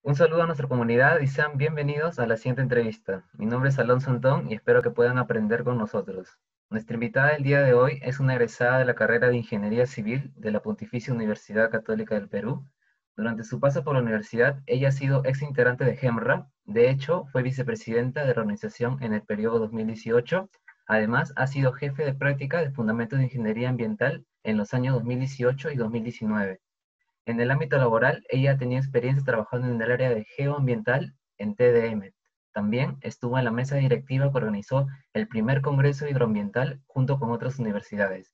Un saludo a nuestra comunidad y sean bienvenidos a la siguiente entrevista. Mi nombre es Alonso Antón y espero que puedan aprender con nosotros. Nuestra invitada del día de hoy es una egresada de la carrera de Ingeniería Civil de la Pontificia Universidad Católica del Perú. Durante su paso por la universidad, ella ha sido ex integrante de GEMRA. De hecho, fue vicepresidenta de la organización en el periodo 2018. Además, ha sido jefe de práctica de Fundamentos de Ingeniería Ambiental en los años 2018 y 2019. En el ámbito laboral, ella tenía experiencia trabajando en el área de geoambiental en TDM. También estuvo en la mesa directiva que organizó el primer Congreso Hidroambiental junto con otras universidades.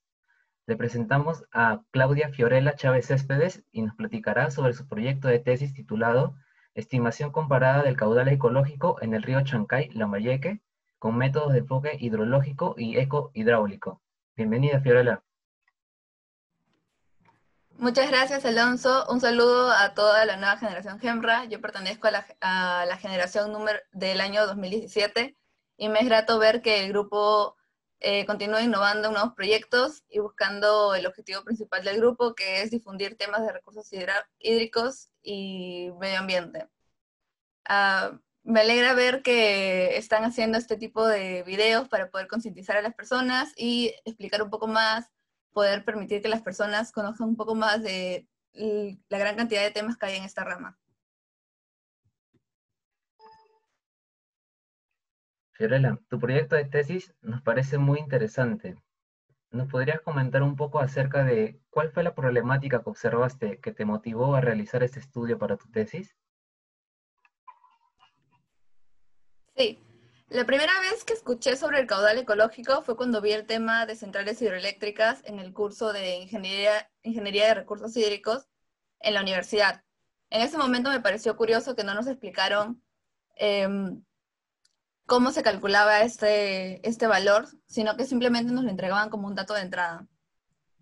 Le presentamos a Claudia Fiorella Chávez Céspedes y nos platicará sobre su proyecto de tesis titulado Estimación comparada del caudal ecológico en el río Chancay, Lambayeque, con métodos de enfoque hidrológico y ecohidráulico. Bienvenida, Fiorella. Muchas gracias, Alonso. Un saludo a toda la nueva generación GEMRA. Yo pertenezco a la generación número del año 2017 y me es grato ver que el grupo continúa innovando en nuevos proyectos y buscando el objetivo principal del grupo, que es difundir temas de recursos hídricos y medio ambiente. Me alegra ver que están haciendo este tipo de videos para poder concientizar a las personas y explicar un poco más, poder permitir que las personas conozcan un poco más de la gran cantidad de temas que hay en esta rama. Fiorella, tu proyecto de tesis nos parece muy interesante. ¿Nos podrías comentar un poco acerca de cuál fue la problemática que observaste que te motivó a realizar este estudio para tu tesis? Sí, la primera vez que escuché sobre el caudal ecológico fue cuando vi el tema de centrales hidroeléctricas en el curso de Ingeniería de Recursos Hídricos en la universidad. En ese momento me pareció curioso que no nos explicaron eh, cómo se calculaba este valor, sino que simplemente nos lo entregaban como un dato de entrada.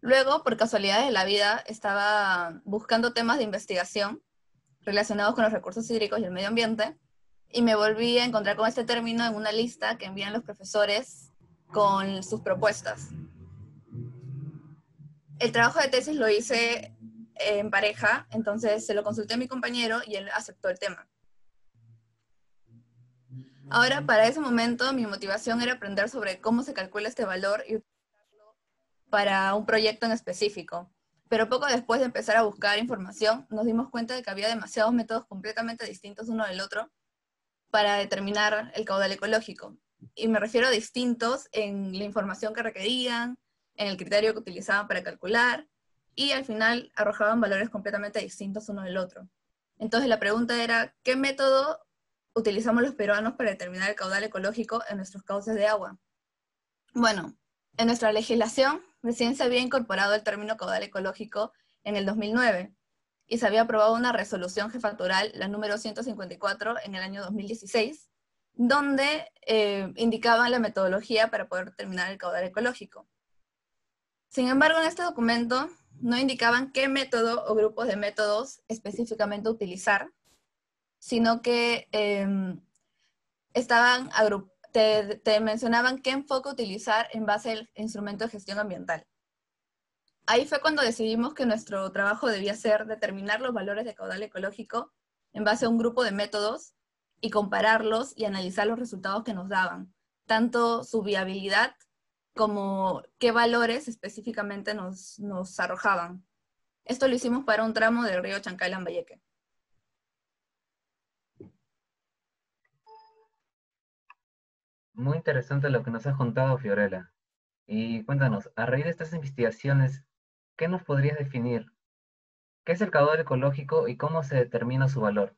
Luego, por casualidad de la vida, estaba buscando temas de investigación relacionados con los recursos hídricos y el medio ambiente, y me volví a encontrar con este término en una lista que envían los profesores con sus propuestas. El trabajo de tesis lo hice en pareja, entonces se lo consulté a mi compañero y él aceptó el tema. Ahora, para ese momento, mi motivación era aprender sobre cómo se calcula este valor y para un proyecto en específico. Pero poco después de empezar a buscar información, nos dimos cuenta de que había demasiados métodos completamente distintos uno del otro para determinar el caudal ecológico. Y me refiero a distintos en la información que requerían, en el criterio que utilizaban para calcular, y al final arrojaban valores completamente distintos uno del otro. Entonces la pregunta era, ¿qué método utilizamos los peruanos para determinar el caudal ecológico en nuestros cauces de agua? Bueno, en nuestra legislación recién se había incorporado el término caudal ecológico en el 2009 y se había aprobado una resolución jefatural, la número 154, en el año 2016, donde indicaban la metodología para poder determinar el caudal ecológico. Sin embargo, en este documento no indicaban qué método o grupos de métodos específicamente utilizar, sino que te mencionaban qué enfoque utilizar en base al instrumento de gestión ambiental. Ahí fue cuando decidimos que nuestro trabajo debía ser determinar los valores de caudal ecológico en base a un grupo de métodos y compararlos y analizar los resultados que nos daban, tanto su viabilidad como qué valores específicamente nos arrojaban. Esto lo hicimos para un tramo del río Chancay-Lambayeque. Muy interesante lo que nos has contado, Fiorella. Y cuéntanos, a raíz de estas investigaciones, ¿qué nos podrías definir? ¿Qué es el caudal ecológico y cómo se determina su valor?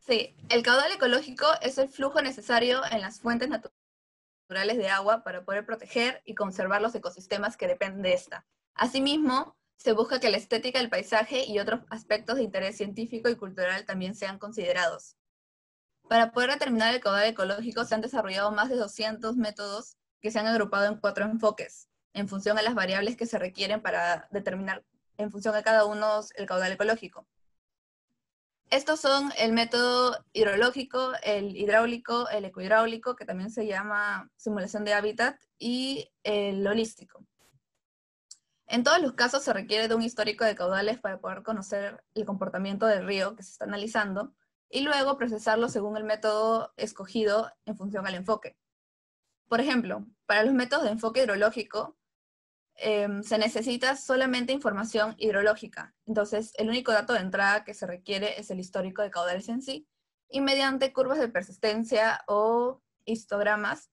Sí, el caudal ecológico es el flujo necesario en las fuentes naturales de agua para poder proteger y conservar los ecosistemas que dependen de esta. Asimismo, se busca que la estética del paisaje y otros aspectos de interés científico y cultural también sean considerados. Para poder determinar el caudal ecológico se han desarrollado más de 200 métodos que se han agrupado en 4 enfoques, en función a las variables que se requieren para determinar en función a cada uno el caudal ecológico. Estos son el método hidrológico, el hidráulico, el ecohidráulico, que también se llama simulación de hábitat, y el holístico. En todos los casos se requiere de un histórico de caudales para poder conocer el comportamiento del río que se está analizando y luego procesarlo según el método escogido en función al enfoque. Por ejemplo, para los métodos de enfoque hidrológico, se necesita solamente información hidrológica. Entonces, el único dato de entrada que se requiere es el histórico de caudales en sí, y mediante curvas de persistencia o histogramas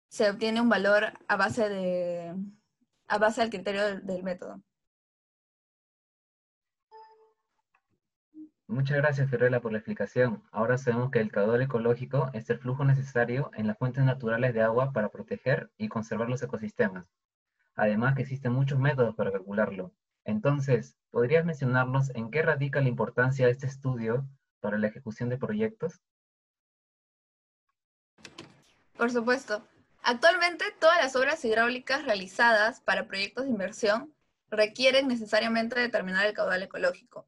se obtiene un valor a base del criterio del método. Muchas gracias, Fiorella, por la explicación. Ahora sabemos que el caudal ecológico es el flujo necesario en las fuentes naturales de agua para proteger y conservar los ecosistemas. Además que existen muchos métodos para calcularlo. Entonces, ¿podrías mencionarnos en qué radica la importancia de este estudio para la ejecución de proyectos? Por supuesto, actualmente todas las obras hidráulicas realizadas para proyectos de inversión requieren necesariamente determinar el caudal ecológico.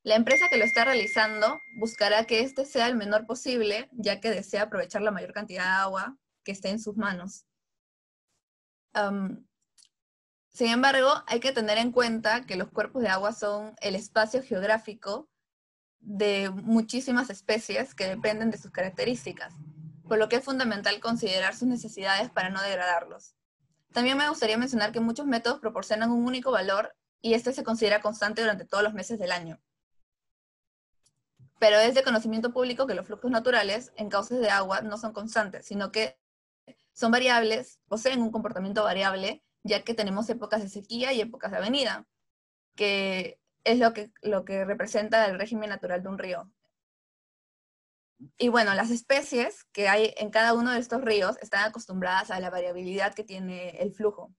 La empresa que lo está realizando buscará que este sea el menor posible, ya que desea aprovechar la mayor cantidad de agua que esté en sus manos. Sin embargo, hay que tener en cuenta que los cuerpos de agua son el espacio geográfico de muchísimas especies que dependen de sus características, por lo que es fundamental considerar sus necesidades para no degradarlos. También me gustaría mencionar que muchos métodos proporcionan un único valor y este se considera constante durante todos los meses del año. Pero es de conocimiento público que los flujos naturales en cauces de agua no son constantes, sino que son variables, poseen un comportamiento variable, ya que tenemos épocas de sequía y épocas de avenida, que es lo que representa el régimen natural de un río. Y bueno, las especies que hay en cada uno de estos ríos están acostumbradas a la variabilidad que tiene el flujo.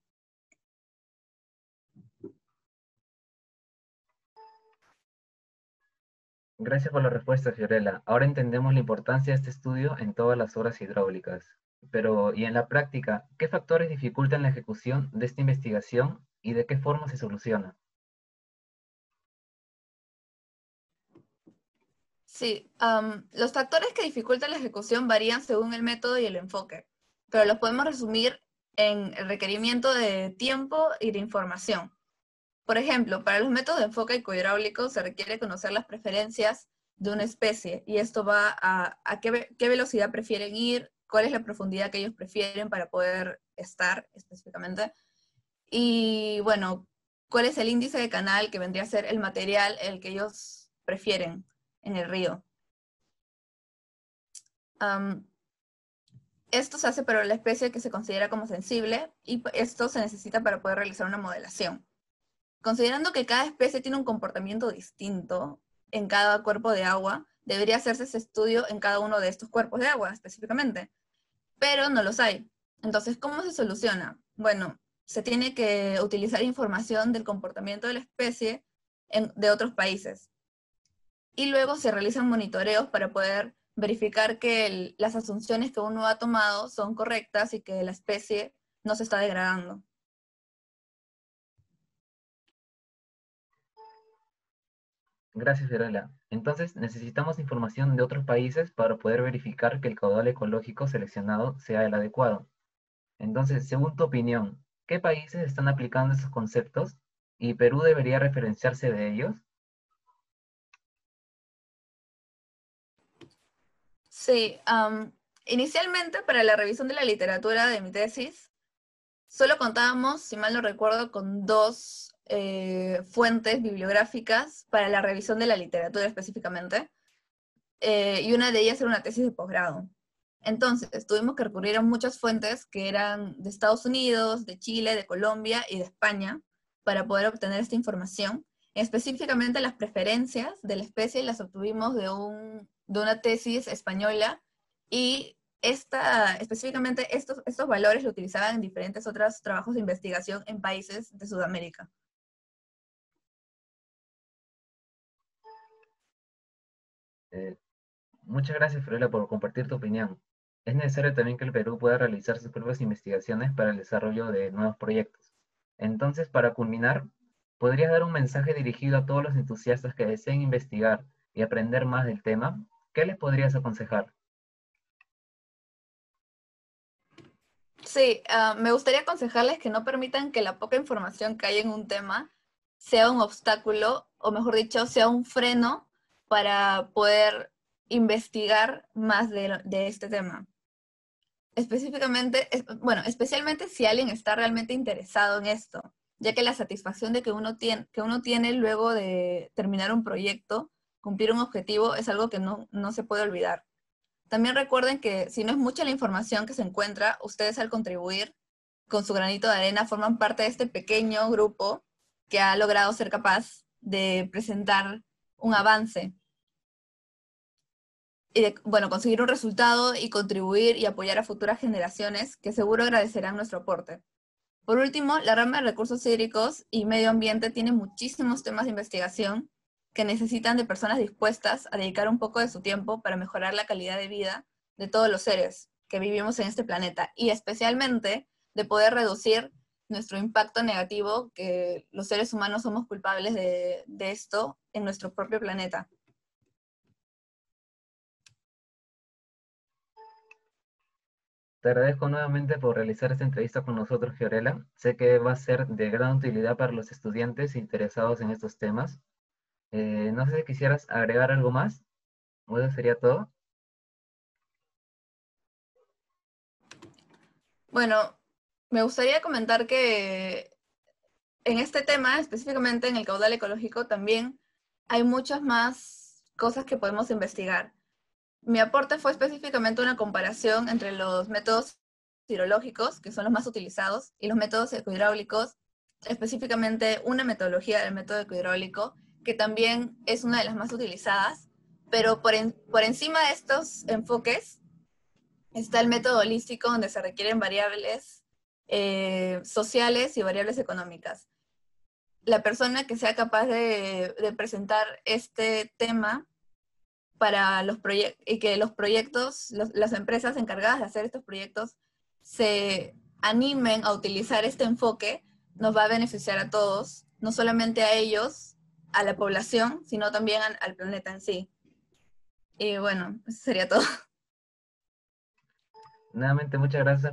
Gracias por la respuesta, Fiorella. Ahora entendemos la importancia de este estudio en todas las obras hidráulicas. Pero, ¿y en la práctica, qué factores dificultan la ejecución de esta investigación y de qué forma se soluciona? Sí, los factores que dificultan la ejecución varían según el método y el enfoque, pero los podemos resumir en el requerimiento de tiempo y de información. Por ejemplo, para los métodos de enfoque ecohidráulico se requiere conocer las preferencias de una especie y esto va a qué velocidad prefieren ir, cuál es la profundidad que ellos prefieren para poder estar específicamente y bueno, cuál es el índice de canal que vendría a ser el material el que ellos prefieren en el río. Um, Esto se hace para la especie que se considera como sensible y esto se necesita para poder realizar una modelación. Considerando que cada especie tiene un comportamiento distinto en cada cuerpo de agua, debería hacerse ese estudio en cada uno de estos cuerpos de agua específicamente, pero no los hay. Entonces, ¿cómo se soluciona? Bueno, se tiene que utilizar información del comportamiento de la especie de otros países y luego se realizan monitoreos para poder verificar que las asunciones que uno ha tomado son correctas y que la especie no se está degradando. Gracias, Fiorella. Entonces, necesitamos información de otros países para poder verificar que el caudal ecológico seleccionado sea el adecuado. Entonces, según tu opinión, ¿qué países están aplicando esos conceptos y Perú debería referenciarse de ellos? Sí, inicialmente para la revisión de la literatura de mi tesis, solo contábamos, si mal no recuerdo, con dos fuentes bibliográficas para la revisión de la literatura específicamente, y una de ellas era una tesis de posgrado. Entonces, tuvimos que recurrir a muchas fuentes que eran de Estados Unidos, de Chile, de Colombia y de España para poder obtener esta información. Específicamente las preferencias de la especie las obtuvimos de una tesis española y específicamente estos valores lo utilizaban en diferentes otros trabajos de investigación en países de Sudamérica. Eh, Muchas gracias, Fiorella, por compartir tu opinión. Es necesario también que el Perú pueda realizar sus propias investigaciones para el desarrollo de nuevos proyectos. Entonces, para culminar, ¿podrías dar un mensaje dirigido a todos los entusiastas que deseen investigar y aprender más del tema? ¿Qué les podrías aconsejar? Sí, me gustaría aconsejarles que no permitan que la poca información que hay en un tema sea un obstáculo, o mejor dicho, sea un freno para poder investigar más de este tema. Específicamente, bueno, especialmente si alguien está realmente interesado en esto, ya que la satisfacción de que uno tiene luego de terminar un proyecto, cumplir un objetivo, es algo que no se puede olvidar. También recuerden que si no es mucha la información que se encuentra, ustedes al contribuir con su granito de arena forman parte de este pequeño grupo que ha logrado ser capaz de presentar un avance y de, bueno, conseguir un resultado y contribuir y apoyar a futuras generaciones que seguro agradecerán nuestro aporte. Por último, la rama de recursos hídricos y medio ambiente tiene muchísimos temas de investigación que necesitan de personas dispuestas a dedicar un poco de su tiempo para mejorar la calidad de vida de todos los seres que vivimos en este planeta y especialmente de poder reducir nuestro impacto negativo, que los seres humanos somos culpables de esto en nuestro propio planeta. Te agradezco nuevamente por realizar esta entrevista con nosotros, Fiorella. Sé que va a ser de gran utilidad para los estudiantes interesados en estos temas. No sé si quisieras agregar algo más, o eso sería todo. Bueno, me gustaría comentar que en este tema, específicamente en el caudal ecológico, también hay muchas más cosas que podemos investigar. Mi aporte fue específicamente una comparación entre los métodos hidrológicos, que son los más utilizados, y los métodos ecohidráulicos, específicamente una metodología del método ecohidráulico, que también es una de las más utilizadas, pero por encima de estos enfoques está el método holístico, donde se requieren variables sociales y variables económicas. La persona que sea capaz de presentar este tema para los proyectos y que los proyectos, las empresas encargadas de hacer estos proyectos se animen a utilizar este enfoque, nos va a beneficiar a todos, no solamente a ellos, a la población, sino también al planeta en sí. Y bueno, eso sería todo. Nuevamente, muchas gracias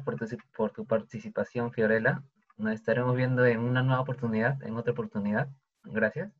por tu participación, Fiorella. Nos estaremos viendo en una nueva oportunidad, en otra oportunidad. Gracias.